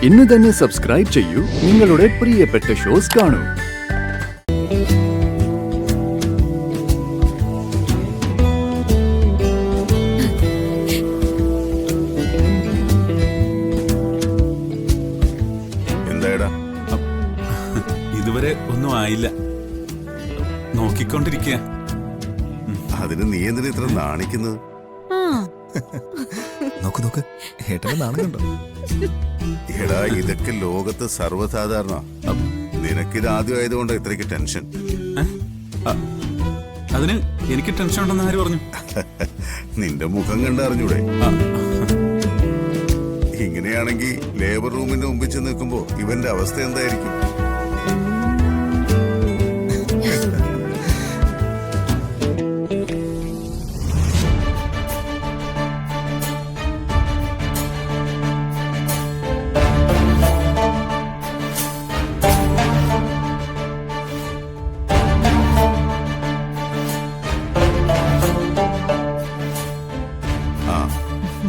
ഇന്ന് തന്നെ സബ്സ്ക്രൈബ് ചെയ്യൂ, നിങ്ങളുടെ പ്രിയപ്പെട്ട ഷോസ് കാണൂ. എന്തായടാ? ഇതുവരെ ഒന്നും ആയില്ല, നോക്കിക്കൊണ്ടിരിക്കുക. അതിന് നീ എന്തിനാ ഇത്ര നാണിക്കുന്നത്? നോക്ക് നോക്ക്, ഏട്ടന് നാണുന്നുണ്ടോ? എടാ, ഇതൊക്കെ ലോകത്ത് സർവ്വസാധാരണ. നിനക്കിത് ആദ്യമായതുകൊണ്ട് ഇത്രയ്ക്ക് ടെൻഷൻ. അതിന് എനിക്ക് ടെൻഷൻ ഉണ്ടെന്ന് ആര് പറഞ്ഞു? നിന്റെ മുഖം കണ്ടറിഞ്ഞൂടെ? ഇങ്ങനെയാണെങ്കിൽ ലേബർ റൂമിന്റെ മുമ്പിൽ ചെന്ന് നിൽക്കുമ്പോ ഇവന്റെ അവസ്ഥ എന്തായിരിക്കും?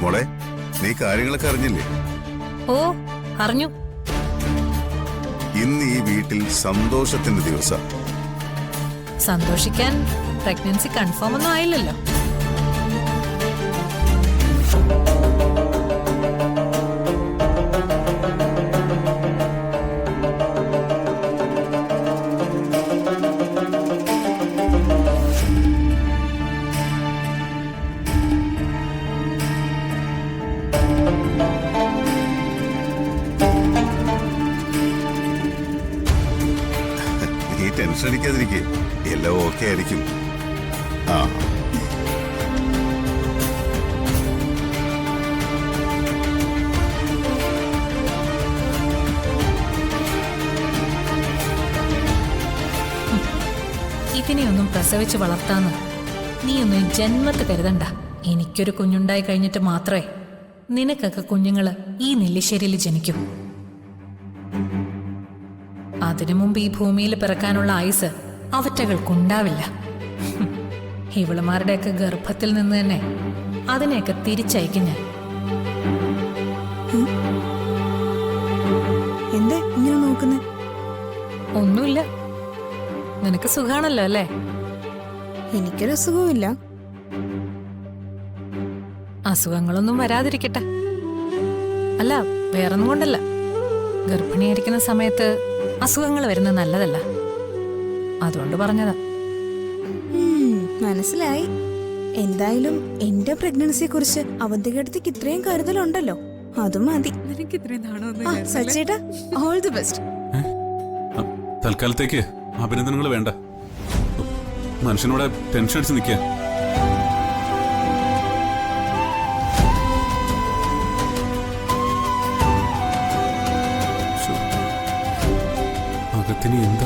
മോളെ, നീ കാര്യങ്ങളൊക്കെ അറിഞ്ഞില്ലേ? ഓ, അറിഞ്ഞു. ഇന്ന് ഈ വീട്ടിൽ സന്തോഷത്തിന്റെ ദിവസം. സന്തോഷിക്കാൻ പ്രഗ്നൻസി കൺഫേം ഒന്നും ആയില്ലല്ലോ. നീ ടെൻഷൻ അടിക്കാതിരിക്കെ, എല്ലാം ഓക്കെ ആയിരിക്കും. ആ, ഇതിനെയൊന്നും പ്രസവിച്ച് വളർത്താന്ന് നീയൊന്നും ഈ ജന്മത്ത് കരുതണ്ട. എനിക്കൊരു കുഞ്ഞുണ്ടായി കഴിഞ്ഞിട്ട് മാത്രമേ നിനക്കൊക്കെ കുഞ്ഞുങ്ങള് ഈ നെല്ലിശ്ശേരിയിൽ ജനിക്കും. അതിനു മുമ്പ് ഈ ഭൂമിയിൽ പിറക്കാനുള്ള ആയുസ് അവറ്റകൾക്കുണ്ടാവില്ല. ഇവളുമാരുടെയൊക്കെ ഗർഭത്തിൽ നിന്ന് തന്നെ അതിനെയൊക്കെ തിരിച്ചയക്കും ഞാൻ. എന്താ ഇങ്ങനെ നോക്കുന്നേ? ഒന്നുമില്ല, നിനക്ക് സുഖാണല്ലോ അല്ലേ? എനിക്കൊരു അസുഖവുമില്ല. അസുഖങ്ങളൊന്നും വരാതിരിക്കട്ടെ. അല്ല, വേറൊന്നും കൊണ്ടല്ല. ഗർഭിണിയായിരിക്കുന്ന സമയത്ത് അസുഖങ്ങൾ വരുന്നത് നല്ലതല്ല, അതുകൊണ്ട് പറഞ്ഞതാ. മനസ്സിലായി. എന്തായാലും എന്റെ പ്രഗ്നൻസിയെ കുറിച്ച് അവന്തികേട്ടത്തിക്ക് ഇത്രയും കരുതലുണ്ടല്ലോ, അതും മതി. സച്ചേട്ടാ, ഓൾ ദി ബെസ്റ്റ്. തൽക്കാലത്തേക്ക് അഭിനന്ദനങ്ങൾ വേണ്ട. മനുഷ്യനോടെ ടെൻഷൻ അടിച്ച് നിൽക്കുക. അകത്തിന് എന്താ